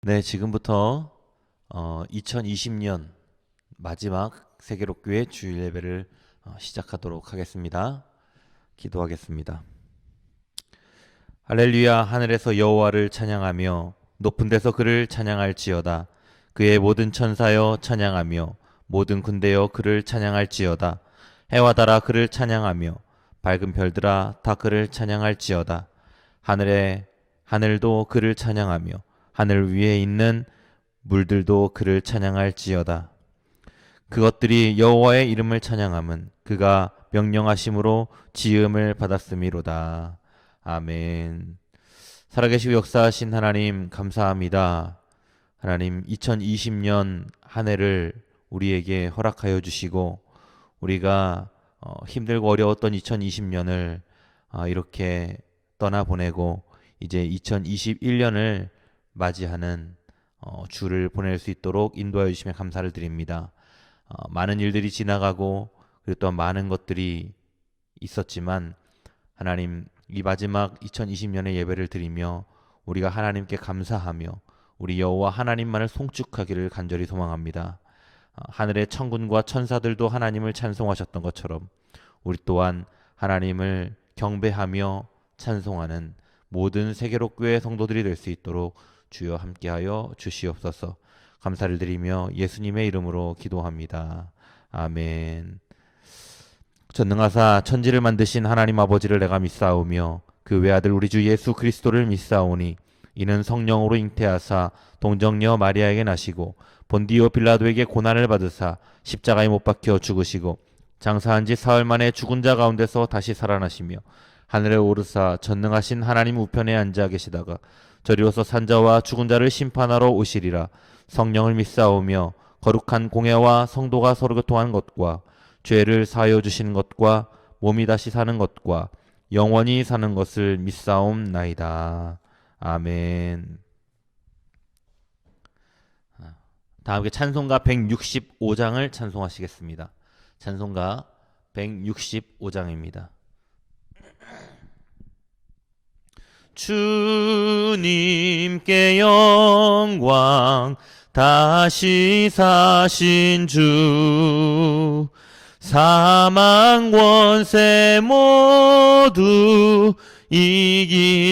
네, 지금부터 2020년 마지막 세계록교회 주일 예배를 시작하도록 하겠습니다. 기도하겠습니다. 할렐루야. 하늘에서 여호와를 찬양하며 높은 데서 그를 찬양할지어다. 그의 모든 천사여 찬양하며 모든 군대여 그를 찬양할지어다. 해와 달아 그를 찬양하며 밝은 별들아 다 그를 찬양할지어다. 하늘도 그를 찬양하며 하늘 위에 있는 물들도 그를 찬양할지어다. 그것들이 여호와의 이름을 찬양함은 그가 명령하심으로 지음을 받았음이로다. 아멘. 살아계시고 역사하신 하나님 감사합니다. 하나님 2020년 한 해를 우리에게 허락하여 주시고 우리가 힘들고 어려웠던 2020년을 이렇게 떠나보내고 이제 2021년을 맞이하는 주를 보낼 수 있도록 인도하여 주시면 감사를 드립니다. 많은 일들이 지나가고 그리고 또 많은 것들이 있었지만 하나님 이 마지막 2020년의 예배를 드리며 우리가 하나님께 감사하며 우리 여호와 하나님만을 송축하기를 간절히 소망합니다. 하늘의 천군과 천사들도 하나님을 찬송하셨던 것처럼 우리 또한 하나님을 경배하며 찬송하는 모든 세계록교회 성도들이 될 수 있도록 주여 함께하여 주시옵소서. 감사를 드리며 예수님의 이름으로 기도합니다. 아멘. 전능하사 천지를 만드신 하나님 아버지를 내가 믿사오며 그 외아들 우리 주 예수 그리스도를 믿사오니 이는 성령으로 잉태하사 동정녀 마리아에게 나시고 본디오 빌라도에게 고난을 받으사 십자가에 못 박혀 죽으시고 장사한 지 사흘 만에 죽은 자 가운데서 다시 살아나시며 하늘에 오르사 전능하신 하나님 우편에 앉아 계시다가 저리로서 산자와 죽은 자를 심판하러 오시리라. 성령을 믿사오며 거룩한 공회와 성도가 서로 교통하는 것과 죄를 사하여 주시는 것과 몸이 다시 사는 것과 영원히 사는 것을 믿사옵나이다. 아멘. 다 함께 찬송가 165장을 찬송하시겠습니다. 찬송가 165장입니다. 주님께 영광 다시 사신 주 사망 권세 모두 이기시었네.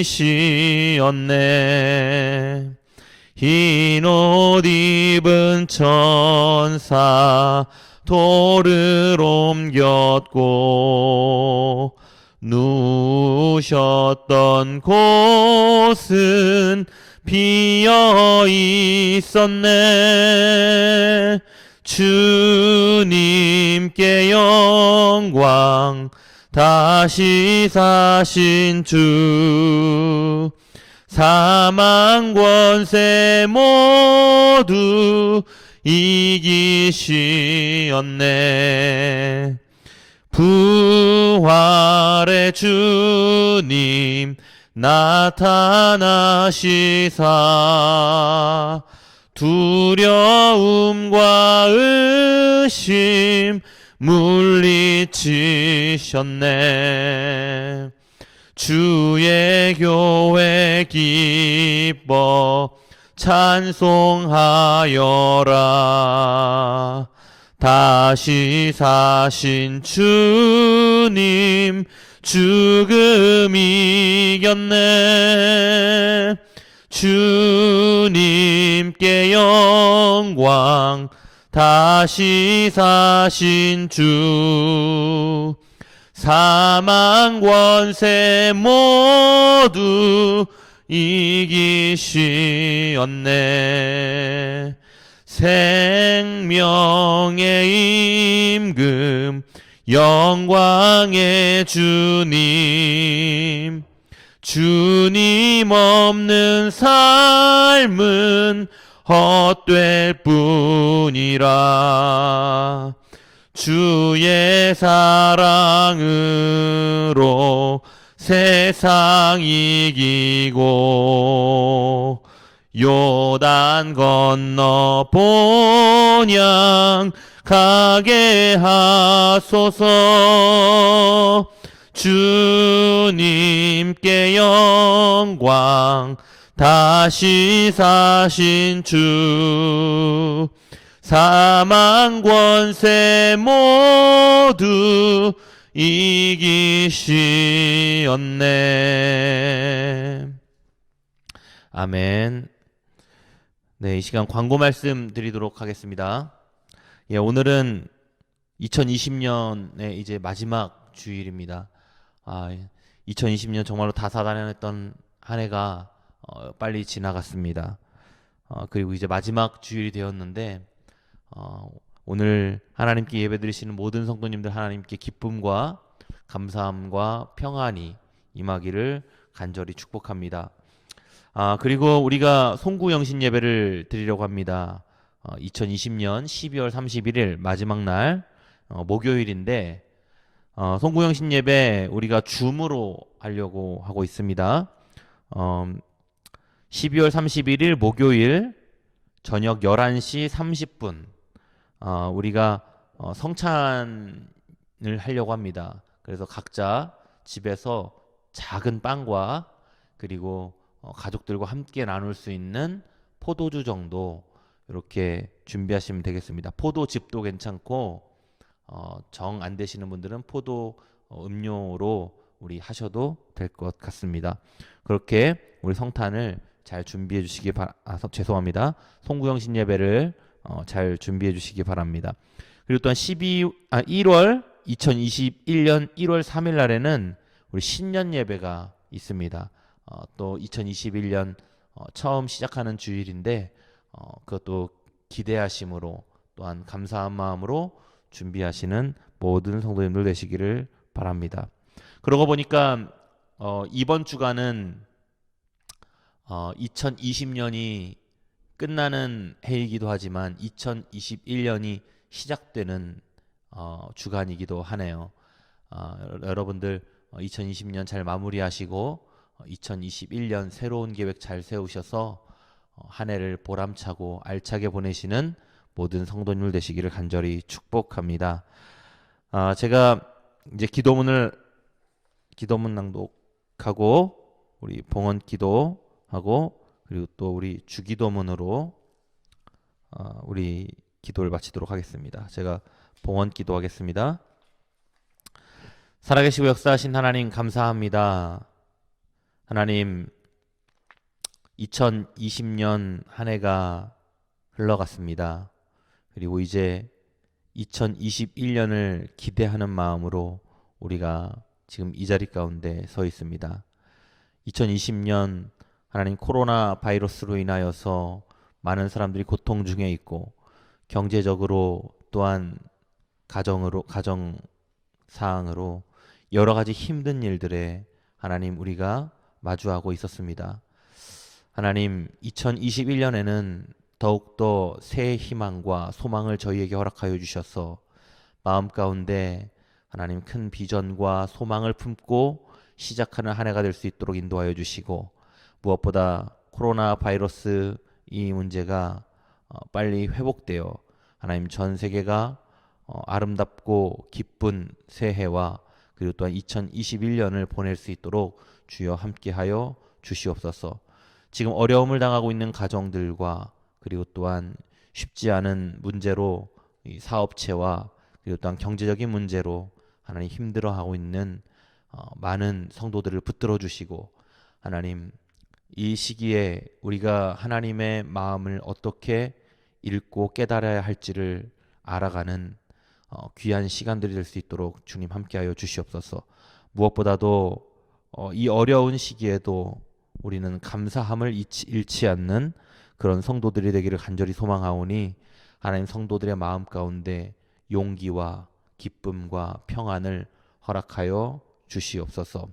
흰 옷 입은 천사 돌을 옮겼고 누우셨던 곳은 비어 있었네. 주님께 영광 다시 사신 주 사망 권세 모두 이기시었네. 부활의 주님 나타나시사 두려움과 의심 물리치셨네. 주의 교회 기뻐 찬송하여라. 다시 사신 주님 죽음 이겼네. 주님께 영광 다시 사신 주 사망 권세 모두 이기시었네. 생명의 임금 영광의 주님 주님 없는 삶은 헛될 뿐이라. 주의 사랑으로 세상 이기고 요단 건너 본향 가게 하소서. 주님께 영광 다시 사신 주 사망 권세 모두 이기시었네. 아멘. 네, 이 시간 광고 말씀 드리도록 하겠습니다. 예, 오늘은 2020년의 이제 마지막 주일입니다. 2020년 정말로 다사다난했던 한 해가 빨리 지나갔습니다. 그리고 이제 마지막 주일이 되었는데 오늘 하나님께 예배드리시는 모든 성도님들 하나님께 기쁨과 감사함과 평안이 임하기를 간절히 축복합니다. 그리고 우리가 송구영신 예배를 드리려고 합니다. 2020년 12월 31일 마지막 날 목요일인데 송구영신 예배 우리가 줌으로 하려고 하고 있습니다. 12월 31일 목요일 저녁 11시 30분 우리가 성찬을 하려고 합니다. 그래서 각자 집에서 작은 빵과 그리고 가족들과 함께 나눌 수 있는 포도주 정도 이렇게 준비하시면 되겠습니다. 포도즙도 괜찮고 정 안 되시는 분들은 포도 음료로 우리 하셔도 될 것 같습니다. 그렇게 우리 성탄을 잘 준비해 주시기 죄송합니다. 송구영신 예배를 잘 준비해 주시기 바랍니다. 그리고 또한 1월 2021년 1월 3일 날에는 우리 신년 예배가 있습니다. 또 2021년 처음 시작하는 주일인데 그것도 기대하심으로 또한 감사한 마음으로 준비하시는 모든 성도님들 되시기를 바랍니다. 그러고 보니까 이번 주간은 2020년이 끝나는 해이기도 하지만 2021년이 시작되는 주간이기도 하네요. 여러분들 2020년 잘 마무리하시고 2021년 새로운 계획 잘 세우셔서 한 해를 보람차고 알차게 보내시는 모든 성도님들 되시기를 간절히 축복합니다. 제가 이제 기도문 낭독하고 우리 봉헌 기도하고 그리고 또 우리 주기도문으로 우리 기도를 마치도록 하겠습니다. 제가 봉헌 기도하겠습니다. 살아계시고 역사하신 하나님 감사합니다. 하나님 2020년 한 해가 흘러갔습니다. 그리고 이제 2021년을 기대하는 마음으로 우리가 지금 이 자리 가운데 서 있습니다. 2020년 하나님 코로나 바이러스로 인하여서 많은 사람들이 고통 중에 있고 경제적으로 또한 가정 사항으로 여러 가지 힘든 일들에 하나님 우리가 마주하고 있었습니다. 하나님 2021년에는 더욱더 새 희망과 소망을 저희에게 허락하여 주셔서 마음 가운데 하나님 큰 비전과 소망을 품고 시작하는 한 해가 될 수 있도록 인도하여 주시고 무엇보다 코로나 바이러스 이 문제가 빨리 회복되어 하나님 전 세계가 아름답고 기쁜 새해와 그리고 또한 2021년을 보낼 수 있도록 주여 함께하여 주시옵소서. 지금 어려움을 당하고 있는 가정들과 그리고 또한 쉽지 않은 문제로 이 사업체와 그리고 또한 경제적인 문제로 하나님 힘들어하고 있는 많은 성도들을 붙들어 주시고 하나님 이 시기에 우리가 하나님의 마음을 어떻게 읽고 깨달아야 할지를 알아가는 귀한 시간들이 될 수 있도록 주님 함께하여 주시옵소서. 무엇보다도 이 어려운 시기에도 우리는 감사함을 잃지 않는 그런 성도들이 되기를 간절히 소망하오니 하나님 성도들의 마음 가운데 용기와 기쁨과 평안을 허락하여 주시옵소서.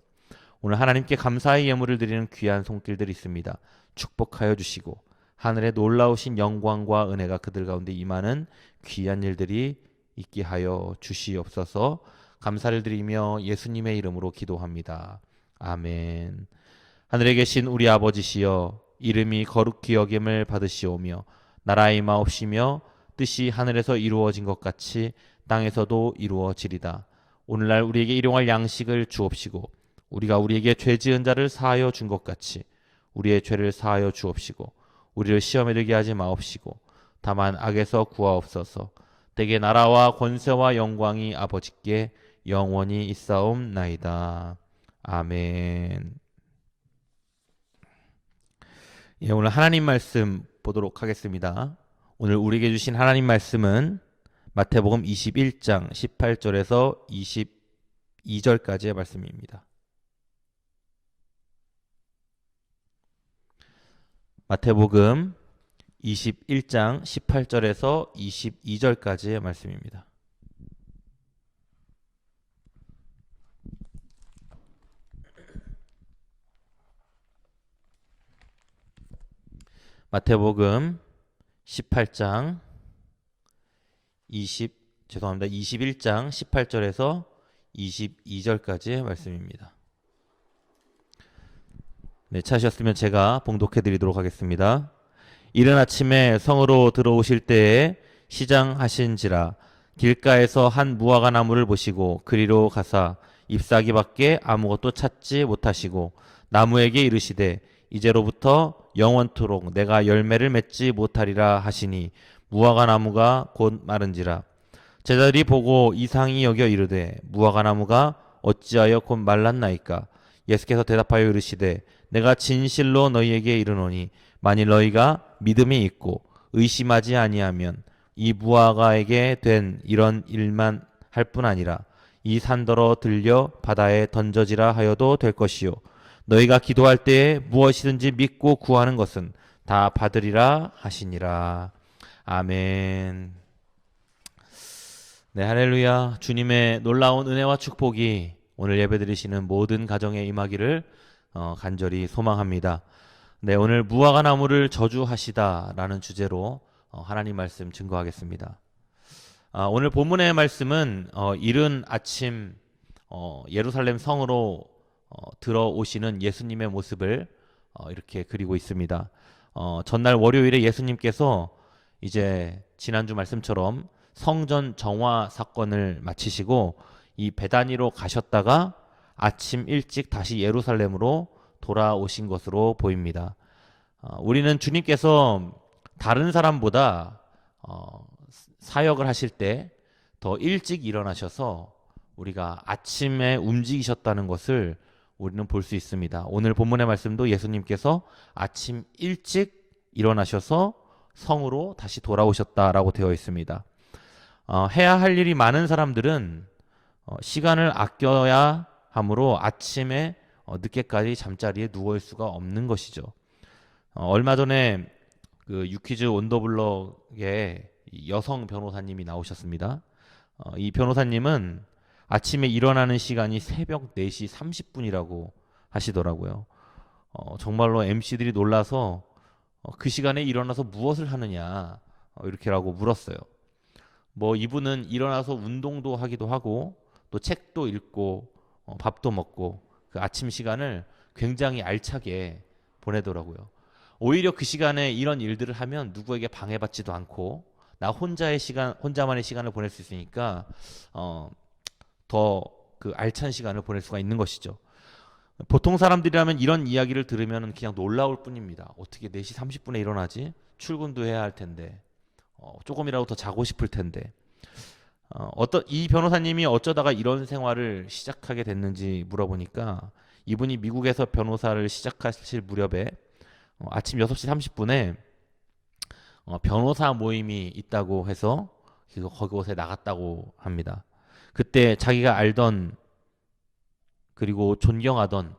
오늘 하나님께 감사의 예물을 드리는 귀한 손길들이 있습니다. 축복하여 주시고 하늘의 놀라우신 영광과 은혜가 그들 가운데 임하는 귀한 일들이 있게 하여 주시옵소서. 감사를 드리며 예수님의 이름으로 기도합니다. 아멘. 하늘에 계신 우리 아버지시여 이름이 거룩히 여김을 받으시오며 나라의 임하옵시며 뜻이 하늘에서 이루어진 것 같이 땅에서도 이루어지리다. 오늘날 우리에게 일용할 양식을 주옵시고 우리가 우리에게 죄 지은 자를 사하여 준 것 같이 우리의 죄를 사하여 주옵시고 우리를 시험에 들게 하지 마옵시고 다만 악에서 구하옵소서. 대개 나라와 권세와 영광이 아버지께 영원히 있사옵나이다. 아멘. 예, 오늘 하나님 말씀 보도록 하겠습니다. 오늘 우리에게 주신 하나님 말씀은 마태복음 21장 18절에서 22절까지의 말씀입니다. 마태복음 21장 18절에서 22절까지의 말씀입니다. 마태복음 18장 21장 18절에서 22절까지의 말씀입니다. 네, 찾으셨으면 제가 봉독해 드리도록 하겠습니다. 이른 아침에 성으로 들어오실 때에 시장하신지라 길가에서 한 무화과 나무를 보시고 그리로 가사 잎사귀밖에 아무것도 찾지 못하시고 나무에게 이르시되 이제로부터 영원토록 내가 열매를 맺지 못하리라 하시니 무화과 나무가 곧 마른지라. 제자들이 보고 이상히 여겨 이르되 무화과 나무가 어찌하여 곧 말랐나이까. 예수께서 대답하여 이르시되 내가 진실로 너희에게 이르노니 만일 너희가 믿음이 있고 의심하지 아니하면 이 무화과에게 된 이런 일만 할 뿐 아니라 이 산더러 들려 바다에 던져지라 하여도 될 것이요 너희가 기도할 때에 무엇이든지 믿고 구하는 것은 다 받으리라 하시니라. 아멘. 네, 할렐루야. 주님의 놀라운 은혜와 축복이 오늘 예배드리시는 모든 가정에 임하기를 간절히 소망합니다. 네, 오늘 무화과 나무를 저주하시다라는 주제로 하나님 말씀 증거하겠습니다. 오늘 본문의 말씀은 이른 아침 예루살렘 성으로 들어오시는 예수님의 모습을 이렇게 그리고 있습니다. 전날 월요일에 예수님께서 이제 지난주 말씀처럼 성전 정화 사건을 마치시고 이 베다니로 가셨다가 아침 일찍 다시 예루살렘으로 돌아오신 것으로 보입니다. 우리는 주님께서 다른 사람보다 사역을 하실 때 더 일찍 일어나셔서 우리가 아침에 움직이셨다는 것을 우리는 볼 수 있습니다. 오늘 본문의 말씀도 예수님께서 아침 일찍 일어나셔서 성으로 다시 돌아오셨다라고 되어 있습니다. 해야 할 일이 많은 사람들은 시간을 아껴야 하므로 아침에 늦게까지 잠자리에 누워 있을 수가 없는 것이죠. 얼마 전에 그 유퀴즈 온더블럭에 여성 변호사님이 나오셨습니다. 이 변호사님은 아침에 일어나는 시간이 새벽 4시 30분이라고 하시더라고요. 정말로 MC들이 놀라서 그 시간에 일어나서 무엇을 하느냐 이렇게라고 물었어요. 뭐 이분은 일어나서 운동도 하기도 하고 또 책도 읽고 밥도 먹고 그 아침 시간을 굉장히 알차게 보내더라고요. 오히려 그 시간에 이런 일들을 하면 누구에게 방해받지도 않고 나 혼자만의 시간을 보낼 수 있으니까 더 그 알찬 시간을 보낼 수가 있는 것이죠. 보통 사람들이라면 이런 이야기를 들으면 그냥 놀라울 뿐입니다. 어떻게 4시 30분에 일어나지? 출근도 해야 할 텐데 조금이라도 더 자고 싶을 텐데 이 변호사님이 어쩌다가 이런 생활을 시작하게 됐는지 물어보니까 이분이 미국에서 변호사를 시작하실 무렵에 아침 6시 30분에 변호사 모임이 있다고 해서 거기에 나갔다고 합니다. 그때 자기가 알던 그리고 존경하던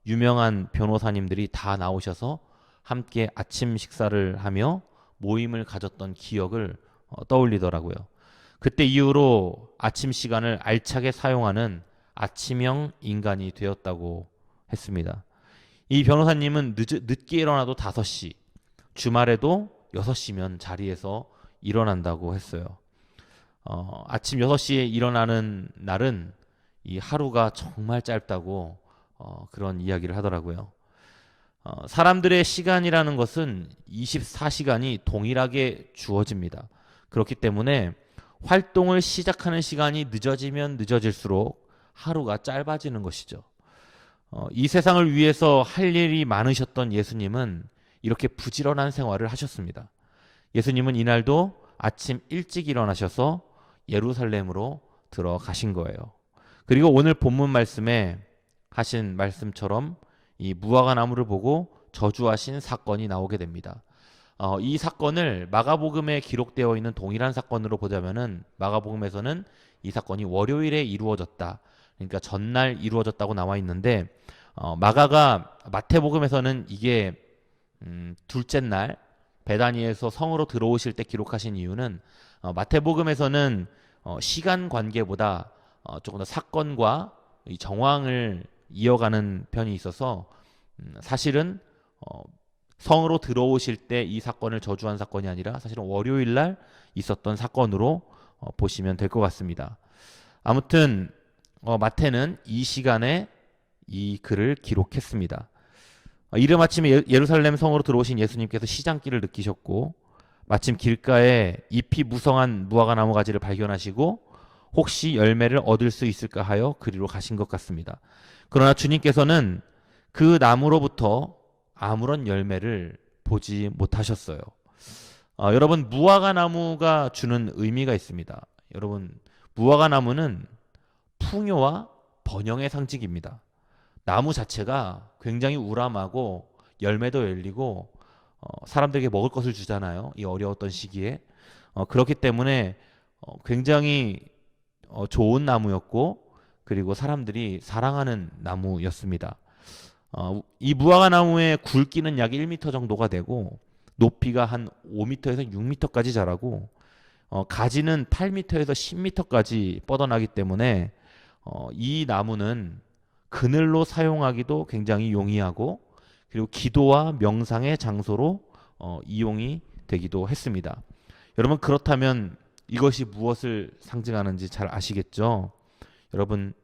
유명한 변호사님들이 다 나오셔서 함께 아침 식사를 하며 모임을 가졌던 기억을 떠올리더라고요. 그때 이후로 아침 시간을 알차게 사용하는 아침형 인간이 되었다고 했습니다. 이 변호사님은 늦게 일어나도 5시, 주말에도 6시면 자리에서 일어난다고 했어요. 아침 6시에 일어나는 날은 이 하루가 정말 짧다고 그런 이야기를 하더라고요. 사람들의 시간이라는 것은 24시간이 동일하게 주어집니다. 그렇기 때문에 활동을 시작하는 시간이 늦어지면 늦어질수록 하루가 짧아지는 것이죠. 이 세상을 위해서 할 일이 많으셨던 예수님은 이렇게 부지런한 생활을 하셨습니다. 예수님은 이날도 아침 일찍 일어나셔서 예루살렘으로 들어가신 거예요. 그리고 오늘 본문 말씀에 하신 말씀처럼 이 무화과 나무를 보고 저주하신 사건이 나오게 됩니다. 이 사건을 마가복음에 기록되어 있는 동일한 사건으로 보자면은 마가복음에서는 이 사건이 월요일에 이루어졌다. 그러니까 전날 이루어졌다고 나와 있는데 마가가 마태복음에서는 이게 둘째 날 베다니에서 성으로 들어오실 때 기록하신 이유는 마태복음에서는 시간 관계보다 조금 더 사건과 이 정황을 이어가는 편이 있어서 사실은 성으로 들어오실 때 이 사건을 저주한 사건이 아니라 사실은 월요일 날 있었던 사건으로 보시면 될 것 같습니다. 아무튼 마태는 이 시간에 이 글을 기록했습니다. 이른 아침에 예루살렘 성으로 들어오신 예수님께서 시장길을 느끼셨고 마침 길가에 잎이 무성한 무화과 나무 가지를 발견하시고 혹시 열매를 얻을 수 있을까 하여 그리로 가신 것 같습니다. 그러나 주님께서는 그 나무로부터 아무런 열매를 보지 못하셨어요. 여러분, 무화과 나무가 주는 의미가 있습니다. 여러분, 무화과 나무는 풍요와 번영의 상징입니다. 나무 자체가 굉장히 우람하고 열매도 열리고 사람들에게 먹을 것을 주잖아요. 이 어려웠던 시기에. 그렇기 때문에 굉장히 좋은 나무였고 그리고 사람들이 사랑하는 나무였습니다. 이 무화과 나무의 굵기는 약 1m 정도가 되고 높이가 한 5m에서 6m까지 자라고 가지는 8m에서 10m까지 뻗어나기 때문에 이 나무는 그늘로 사용하기도 굉장히 용이하고 그리고 기도와 명상의 장소로 이용이 되기도 했습니다. 여러분, 그렇다면 이것이 무엇을 상징하는지 잘 아시겠죠? 여러분,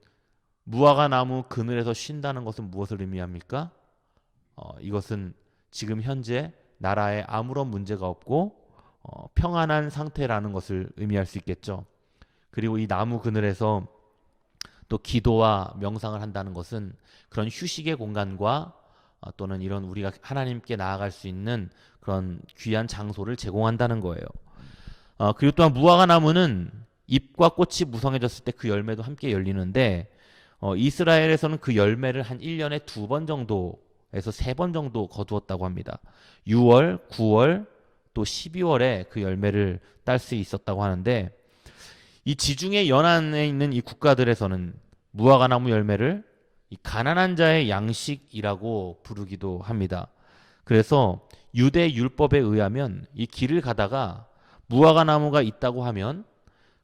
무화과 나무 그늘에서 쉰다는 것은 무엇을 의미합니까? 이것은 지금 현재 나라에 아무런 문제가 없고 평안한 상태라는 것을 의미할 수 있겠죠. 그리고 이 나무 그늘에서 또 기도와 명상을 한다는 것은 그런 휴식의 공간과 또는 이런 우리가 하나님께 나아갈 수 있는 그런 귀한 장소를 제공한다는 거예요. 그리고 또한 무화과 나무는 잎과 꽃이 무성해졌을 때 그 열매도 함께 열리는데 이스라엘에서는 그 열매를 한 1년에 2번 정도에서 3번 정도 거두었다고 합니다. 6월, 9월, 또 12월에 그 열매를 딸 수 있었다고 하는데 이 지중해 연안에 있는 이 국가들에서는 무화과 나무 열매를 이 가난한 자의 양식이라고 부르기도 합니다. 그래서 유대 율법에 의하면 이 길을 가다가 무화과 나무가 있다고 하면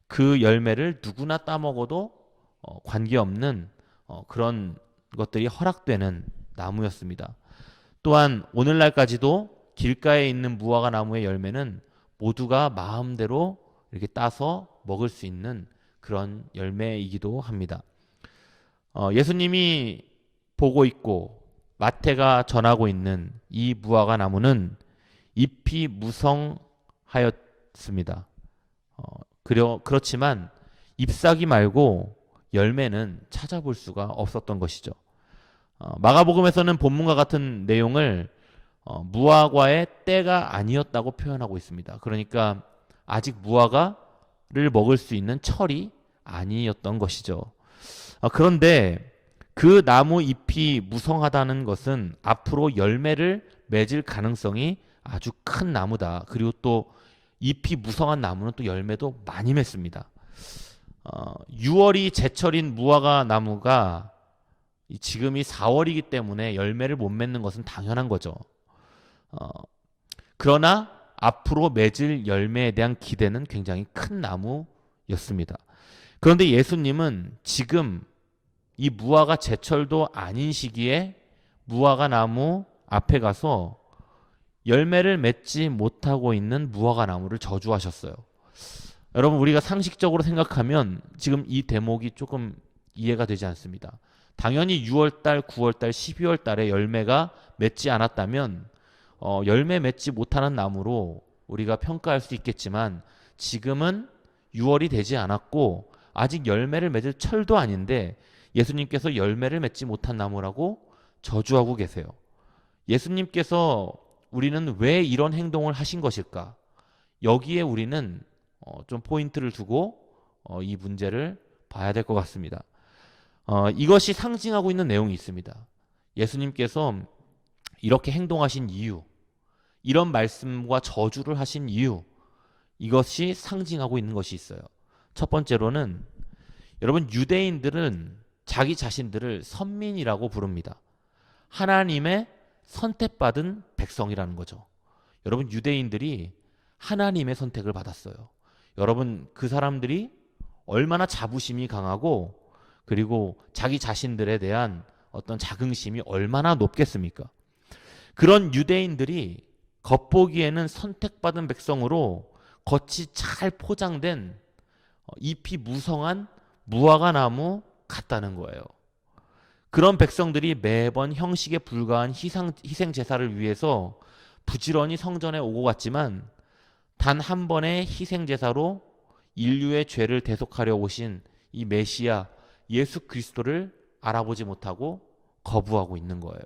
그 열매를 누구나 따먹어도 관계없는 그런 것들이 허락되는 나무였습니다. 또한 오늘날까지도 길가에 있는 무화과 나무의 열매는 모두가 마음대로 이렇게 따서 먹을 수 있는 그런 열매이기도 합니다. 예수님이 보고 있고 마태가 전하고 있는 이 무화과 나무는 잎이 무성하였습니다. 그렇지만 잎사귀 말고 열매는 찾아볼 수가 없었던 것이죠. 마가복음에서는 본문과 같은 내용을 무화과의 때가 아니었다고 표현하고 있습니다. 그러니까 아직 무화과를 먹을 수 있는 철이 아니었던 것이죠. 그런데 그 나무 잎이 무성하다는 것은 앞으로 열매를 맺을 가능성이 아주 큰 나무다. 그리고 또 잎이 무성한 나무는 또 열매도 많이 맺습니다. 6월이 제철인 무화과 나무가 지금이 4월이기 때문에 열매를 못 맺는 것은 당연한 거죠. 그러나 앞으로 맺을 열매에 대한 기대는 굉장히 큰 나무였습니다. 그런데 예수님은 지금 이 무화과 제철도 아닌 시기에 무화과 나무 앞에 가서 열매를 맺지 못하고 있는 무화과 나무를 저주하셨어요. 여러분, 우리가 상식적으로 생각하면 지금 이 대목이 조금 이해가 되지 않습니다. 당연히 6월달, 9월달, 12월달에 열매가 맺지 않았다면 열매 맺지 못하는 나무로 우리가 평가할 수 있겠지만 지금은 6월이 되지 않았고 아직 열매를 맺을 철도 아닌데 예수님께서 열매를 맺지 못한 나무라고 저주하고 계세요. 예수님께서 우리는 왜 이런 행동을 하신 것일까? 여기에 우리는 좀 포인트를 두고 이 문제를 봐야 될 것 같습니다. 이것이 상징하고 있는 내용이 있습니다. 예수님께서 이렇게 행동하신 이유, 이런 말씀과 저주를 하신 이유, 이것이 상징하고 있는 것이 있어요. 첫 번째로는 여러분, 유대인들은 자기 자신들을 선민이라고 부릅니다. 하나님의 선택받은 백성이라는 거죠. 여러분, 유대인들이 하나님의 선택을 받았어요. 여러분, 그 사람들이 얼마나 자부심이 강하고 그리고 자기 자신들에 대한 어떤 자긍심이 얼마나 높겠습니까? 그런 유대인들이 겉보기에는 선택받은 백성으로 겉이 잘 포장된 잎이 무성한 무화과 나무 같다는 거예요. 그런 백성들이 매번 형식에 불과한 희생 제사를 위해서 부지런히 성전에 오고 갔지만 단 한 번의 희생 제사로 인류의 죄를 대속하려 오신 이 메시아 예수 그리스도를 알아보지 못하고 거부하고 있는 거예요.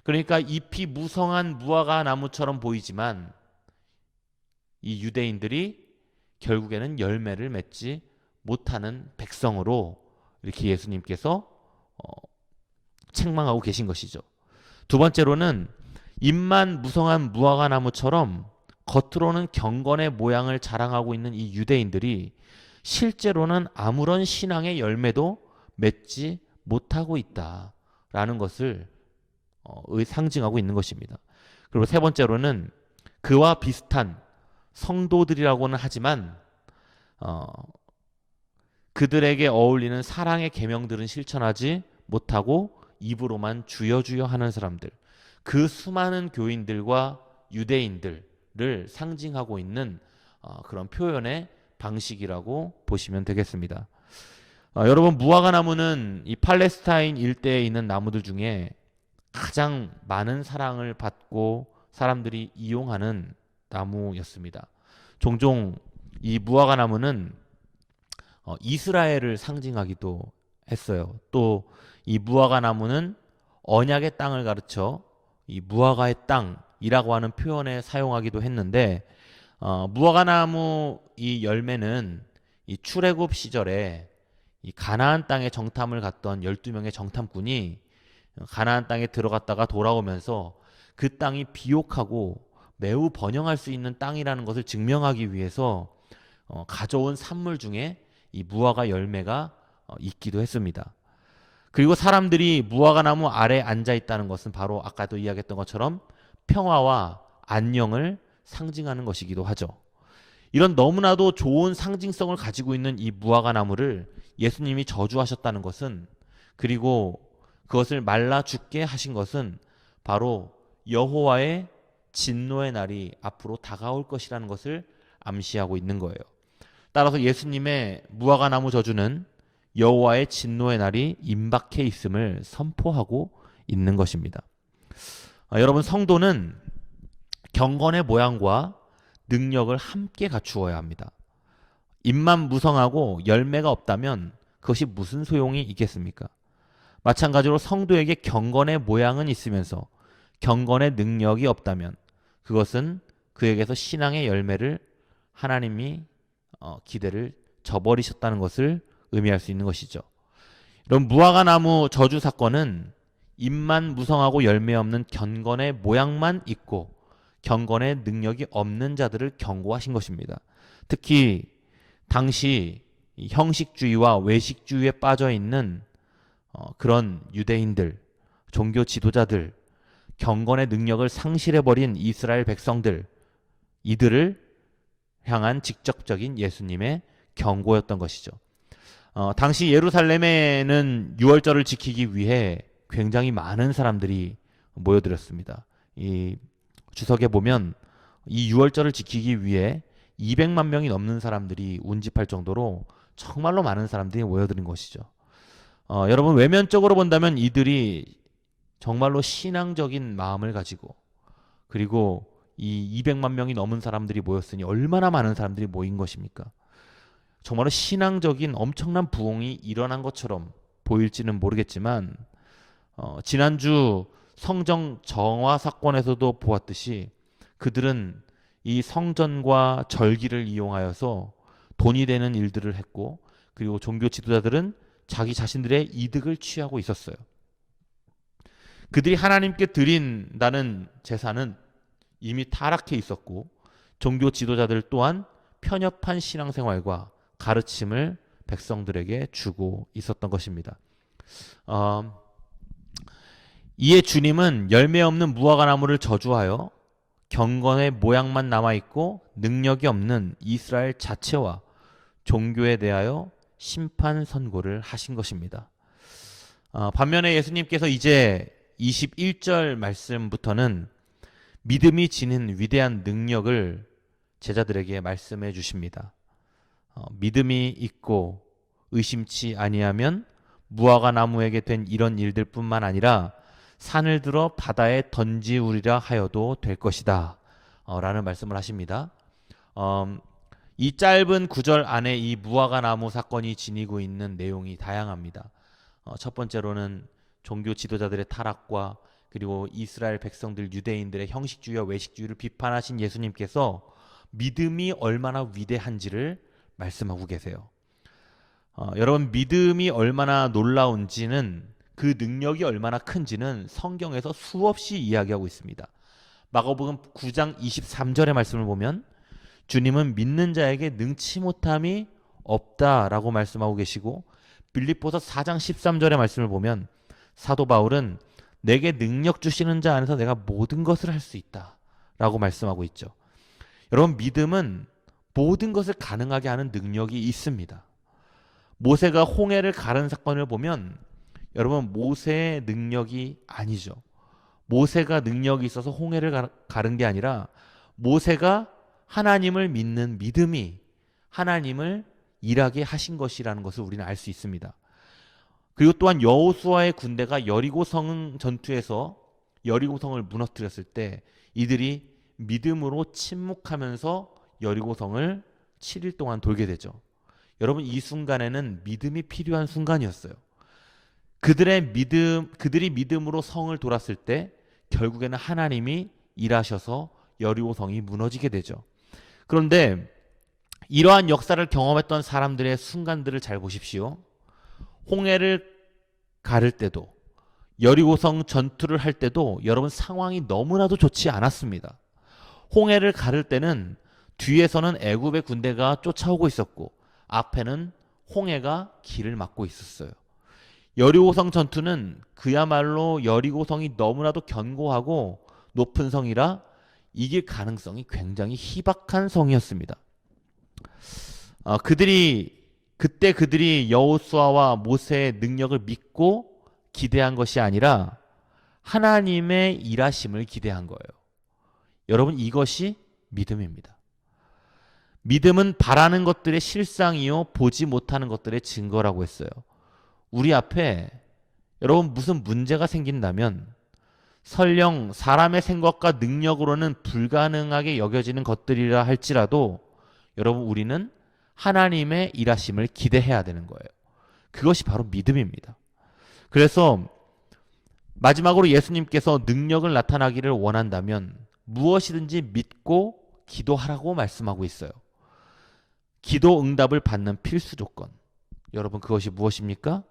그러니까 잎이 무성한 무화과 나무처럼 보이지만 이 유대인들이 결국에는 열매를 맺지 못하는 백성으로 이렇게 예수님께서 책망하고 계신 것이죠. 두 번째로는 잎만 무성한 무화과 나무처럼 겉으로는 경건의 모양을 자랑하고 있는 이 유대인들이 실제로는 아무런 신앙의 열매도 맺지 못하고 있다라는 것을 상징하고 있는 것입니다. 그리고 세 번째로는 그와 비슷한 성도들이라고는 하지만 그들에게 어울리는 사랑의 계명들은 실천하지 못하고 입으로만 주여 주여 하는 사람들, 그 수많은 교인들과 유대인들을 상징하고 있는 그런 표현의 방식이라고 보시면 되겠습니다. 여러분, 무화과 나무는 이 팔레스타인 일대에 있는 나무들 중에 가장 많은 사랑을 받고 사람들이 이용하는 나무였습니다. 종종 이 무화과 나무는 이스라엘을 상징하기도 했어요. 또 이 무화과 나무는 언약의 땅을 가르쳐 이 무화과의 땅이라고 하는 표현에 사용하기도 했는데 무화과 나무 이 열매는 이 출애굽 시절에 이 가나안 땅에 정탐을 갔던 12명의 정탐꾼이 가나안 땅에 들어갔다가 돌아오면서 그 땅이 비옥하고 매우 번영할 수 있는 땅이라는 것을 증명하기 위해서 가져온 산물 중에 이 무화과 열매가 있기도 했습니다. 그리고 사람들이 무화과 나무 아래 앉아 있다는 것은 바로 아까도 이야기했던 것처럼 평화와 안녕을 상징하는 것이기도 하죠. 이런 너무나도 좋은 상징성을 가지고 있는 이 무화과 나무를 예수님이 저주하셨다는 것은, 그리고 그것을 말라 죽게 하신 것은 바로 여호와의 진노의 날이 앞으로 다가올 것이라는 것을 암시하고 있는 거예요. 따라서 예수님의 무화과 나무 저주는 여호와의 진노의 날이 임박해 있음을 선포하고 있는 것입니다. 여러분, 성도는 경건의 모양과 능력을 함께 갖추어야 합니다. 잎만 무성하고 열매가 없다면 그것이 무슨 소용이 있겠습니까? 마찬가지로 성도에게 경건의 모양은 있으면서 경건의 능력이 없다면 그것은 그에게서 신앙의 열매를 하나님이 기대를 저버리셨다는 것을 의미할 수 있는 것이죠. 이런 무화과 나무 저주 사건은 잎만 무성하고 열매 없는 경건의 모양만 있고 경건의 능력이 없는 자들을 경고하신 것입니다. 특히 당시 형식주의와 외식주의에 빠져 있는 그런 유대인들, 종교 지도자들, 경건의 능력을 상실해버린 이스라엘 백성들, 이들을 향한 직접적인 예수님의 경고였던 것이죠. 당시 예루살렘에는 유월절을 지키기 위해 굉장히 많은 사람들이 모여들었습니다. 이 주석에 보면 이 유월절을 지키기 위해 200만 명이 넘는 사람들이 운집할 정도로 정말로 많은 사람들이 모여드는 것이죠. 여러분, 외면적으로 본다면 이들이 정말로 신앙적인 마음을 가지고, 그리고 이 200만 명이 넘은 사람들이 모였으니 얼마나 많은 사람들이 모인 것입니까? 정말로 신앙적인 엄청난 부흥이 일어난 것처럼 보일지는 모르겠지만 지난주 성정 정화 사건에서도 보았듯이 그들은 이 성전과 절기를 이용하여서 돈이 되는 일들을 했고, 그리고 종교 지도자들은 자기 자신들의 이득을 취하고 있었어요. 그들이 하나님께 드린다는 제사는 이미 타락해 있었고, 종교 지도자들 또한 편협한 신앙생활과 가르침을 백성들에게 주고 있었던 것입니다. 이에 주님은 열매 없는 무화과 나무를 저주하여 경건의 모양만 남아있고 능력이 없는 이스라엘 자체와 종교에 대하여 심판 선고를 하신 것입니다. 반면에 예수님께서 이제 21절 말씀부터는 믿음이 지닌 위대한 능력을 제자들에게 말씀해 주십니다. 믿음이 있고 의심치 아니하면 무화과 나무에게 된 이런 일들뿐만 아니라 산을 들어 바다에 던지우리라 하여도 될 것이다 라는 말씀을 하십니다. 이 짧은 구절 안에 이 무화과 나무 사건이 지니고 있는 내용이 다양합니다. 첫 번째로는 종교 지도자들의 타락과 그리고 이스라엘 백성들 유대인들의 형식주의와 외식주의를 비판하신 예수님께서 믿음이 얼마나 위대한지를 말씀하고 계세요. 여러분, 믿음이 얼마나 놀라운지는, 그 능력이 얼마나 큰지는 성경에서 수없이 이야기하고 있습니다. 마가복음 9장 23절의 말씀을 보면 주님은 믿는 자에게 능치 못함이 없다라고 말씀하고 계시고, 빌립보서 4장 13절의 말씀을 보면 사도 바울은 내게 능력 주시는 자 안에서 내가 모든 것을 할 수 있다라고 말씀하고 있죠. 여러분, 믿음은 모든 것을 가능하게 하는 능력이 있습니다. 모세가 홍해를 가른 사건을 보면 여러분, 모세의 능력이 아니죠. 모세가 능력이 있어서 홍해를 가른 게 아니라 모세가 하나님을 믿는 믿음이 하나님을 일하게 하신 것이라는 것을 우리는 알 수 있습니다. 그리고 또한 여호수아의 군대가 여리고성 전투에서 여리고성을 무너뜨렸을 때 이들이 믿음으로 침묵하면서 여리고성을 7일 동안 돌게 되죠. 여러분, 이 순간에는 믿음이 필요한 순간이었어요. 그들이 믿음으로 성을 돌았을 때 결국에는 하나님이 일하셔서 여리고성이 무너지게 되죠. 그런데 이러한 역사를 경험했던 사람들의 순간들을 잘 보십시오. 홍해를 가를 때도, 여리고성 전투를 할 때도 여러분, 상황이 너무나도 좋지 않았습니다. 홍해를 가를 때는 뒤에서는 애굽의 군대가 쫓아오고 있었고 앞에는 홍해가 길을 막고 있었어요. 여리고성 전투는 그야말로 여리고성이 너무나도 견고하고 높은 성이라 이길 가능성이 굉장히 희박한 성이었습니다. 그들이 여호수아와 모세의 능력을 믿고 기대한 것이 아니라 하나님의 일하심을 기대한 거예요. 여러분, 이것이 믿음입니다. 믿음은 바라는 것들의 실상이요 보지 못하는 것들의 증거라고 했어요. 우리 앞에 여러분 무슨 문제가 생긴다면 설령 사람의 생각과 능력으로는 불가능하게 여겨지는 것들이라 할지라도 여러분, 우리는 하나님의 일하심을 기대해야 되는 거예요. 그것이 바로 믿음입니다. 그래서 마지막으로 예수님께서 능력을 나타나기를 원한다면 무엇이든지 믿고 기도하라고 말씀하고 있어요. 기도 응답을 받는 필수 조건. 여러분, 그것이 무엇입니까?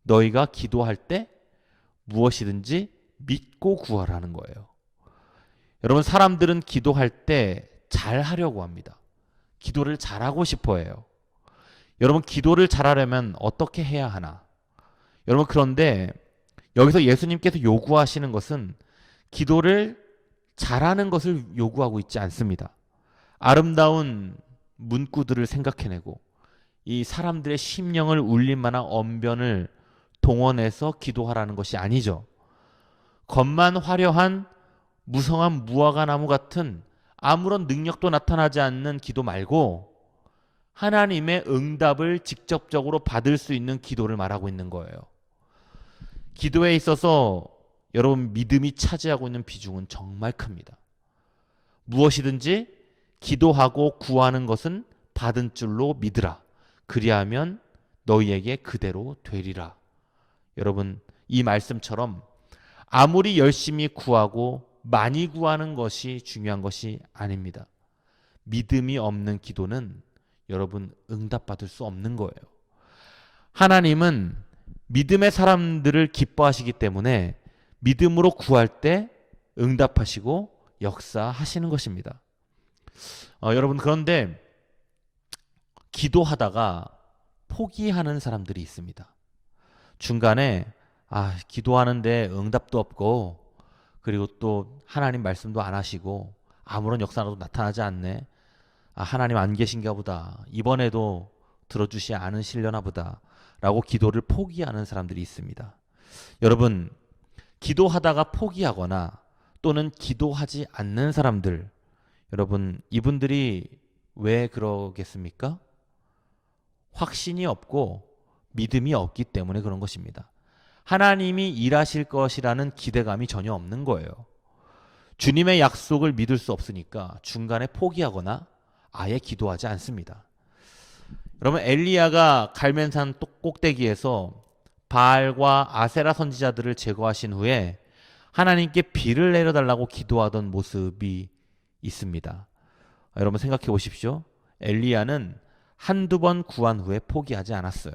너희가 기도할 때 무엇이든지 믿고 구하라는 거예요. 여러분, 사람들은 기도할 때 잘하려고 합니다. 기도를 잘하고 싶어 해요. 여러분, 기도를 잘하려면 어떻게 해야 하나? 여러분, 그런데 여기서 예수님께서 요구하시는 것은 기도를 잘하는 것을 요구하고 있지 않습니다. 아름다운 문구들을 생각해내고 이 사람들의 심령을 울릴 만한 언변을 동원해서 기도하라는 것이 아니죠. 겉만 화려한 무성한 무화과 나무 같은 아무런 능력도 나타나지 않는 기도 말고 하나님의 응답을 직접적으로 받을 수 있는 기도를 말하고 있는 거예요. 기도에 있어서 여러분, 믿음이 차지하고 있는 비중은 정말 큽니다. 무엇이든지 기도하고 구하는 것은 받은 줄로 믿으라. 그리하면 너희에게 그대로 되리라 여러분, 이 말씀처럼 아무리 열심히 구하고 많이 구하는 것이 중요한 것이 아닙니다. 믿음이 없는 기도는 여러분 응답받을 수 없는 거예요. 하나님은 믿음의 사람들을 기뻐하시기 때문에 믿음으로 구할 때 응답하시고 역사하시는 것입니다. 여러분, 그런데 기도하다가 포기하는 사람들이 있습니다. 중간에 기도하는데 응답도 없고, 그리고 또 하나님 말씀도 안 하시고 아무런 역사도 나타나지 않네. 하나님 안 계신가 보다. 이번에도 들어주시 않으시려나 보다. 라고 기도를 포기하는 사람들이 있습니다. 여러분, 기도하다가 포기하거나 또는 기도하지 않는 사람들, 여러분, 이분들이 왜 그러겠습니까? 확신이 없고 믿음이 없기 때문에 그런 것입니다. 하나님이 일하실 것이라는 기대감이 전혀 없는 거예요. 주님의 약속을 믿을 수 없으니까 중간에 포기하거나 아예 기도하지 않습니다. 여러분, 엘리야가 갈멜산 꼭대기에서 바알과 아세라 선지자들을 제거하신 후에 하나님께 비를 내려달라고 기도하던 모습이 있습니다. 여러분, 생각해 보십시오. 엘리야는 한두 번 구한 후에 포기하지 않았어요.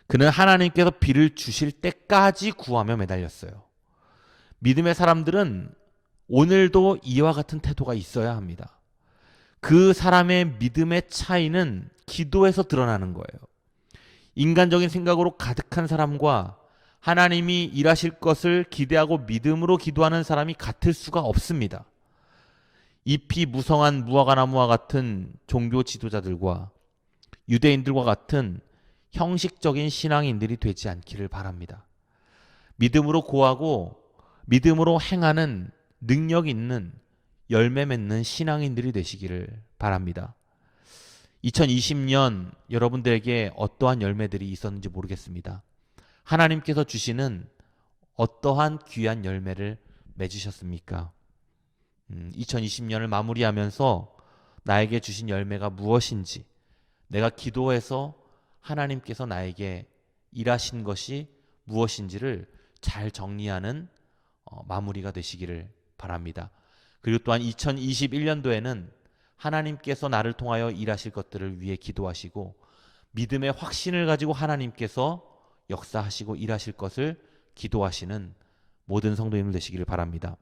그는 하나님께서 비를 주실 때까지 구하며 매달렸어요. 믿음의 사람들은 오늘도 이와 같은 태도가 있어야 합니다. 그 사람의 믿음의 차이는 기도에서 드러나는 거예요. 인간적인 생각으로 가득한 사람과 하나님이 일하실 것을 기대하고 믿음으로 기도하는 사람이 같을 수가 없습니다. 잎이 무성한 무화과나무와 같은 종교 지도자들과 유대인들과 같은 형식적인 신앙인들이 되지 않기를 바랍니다. 믿음으로 고하고 믿음으로 행하는 능력 있는 열매 맺는 신앙인들이 되시기를 바랍니다. 2020년 여러분들에게 어떠한 열매들이 있었는지 모르겠습니다. 하나님께서 주시는 어떠한 귀한 열매를 맺으셨습니까? 2020년을 마무리하면서 나에게 주신 열매가 무엇인지, 내가 기도해서 하나님께서 나에게 일하신 것이 무엇인지를 잘 정리하는 마무리가 되시기를 바랍니다. 그리고 또한 2021년도에는 하나님께서 나를 통하여 일하실 것들을 위해 기도하시고 믿음의 확신을 가지고 하나님께서 역사하시고 일하실 것을 기도하시는 모든 성도님들 되시기를 바랍니다.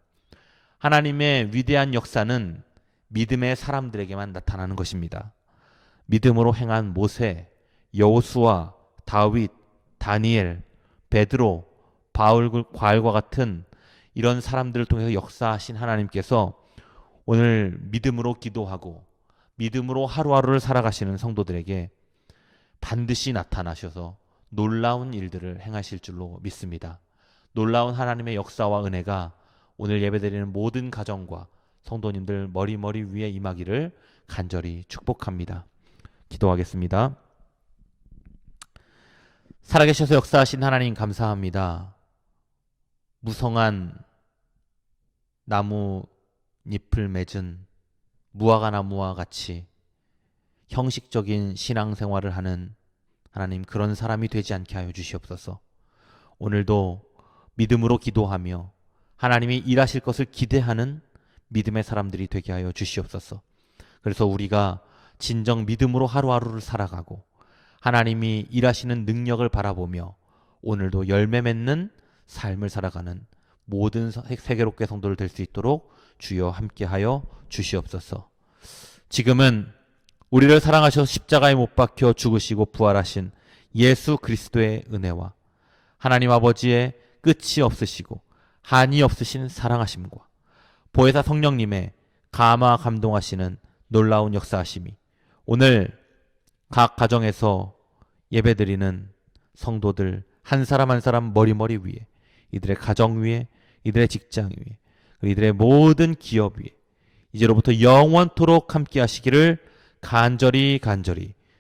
하나님의 위대한 역사는 믿음의 사람들에게만 나타나는 것입니다. 믿음으로 행한 모세, 여호수아, 다윗, 다니엘, 베드로, 바울과 같은 이런 사람들을 통해서 역사하신 하나님께서 오늘 믿음으로 기도하고 믿음으로 하루하루를 살아가시는 성도들에게 반드시 나타나셔서 놀라운 일들을 행하실 줄로 믿습니다. 놀라운 하나님의 역사와 은혜가 오늘 예배드리는 모든 가정과 성도님들 머리 위에 임하기를 간절히 축복합니다. 기도하겠습니다. 살아계셔서 역사하신 하나님 감사합니다. 무성한 나무 잎을 맺은 무화과나무와 같이 형식적인 신앙생활을 하는 하나님, 그런 사람이 되지 않게 하여 주시옵소서. 오늘도 믿음으로 기도하며 하나님이 일하실 것을 기대하는 믿음의 사람들이 되게 하여 주시옵소서. 그래서 우리가 진정 믿음으로 하루하루를 살아가고 하나님이 일하시는 능력을 바라보며 오늘도 열매 맺는 삶을 살아가는 모든 세계롭게 성도를 될 수 있도록 주여 함께하여 주시옵소서. 지금은 우리를 사랑하셔서 십자가에 못 박혀 죽으시고 부활하신 예수 그리스도의 은혜와 하나님 아버지의 끝이 없으시고 한이 없으신 사랑하심과 보혜사 성령님의 감화 감동하시는 놀라운 역사하심이 오늘 각 가정에서 예배드리는 성도들 한 사람 한 사람 머리 위에, 이들의 가정 위에, 이들의 직장 위에, 이들의 모든 기업 위에 이제로부터 영원토록 함께 하시기를 간절히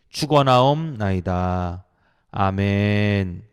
축원하옵나이다. 아멘.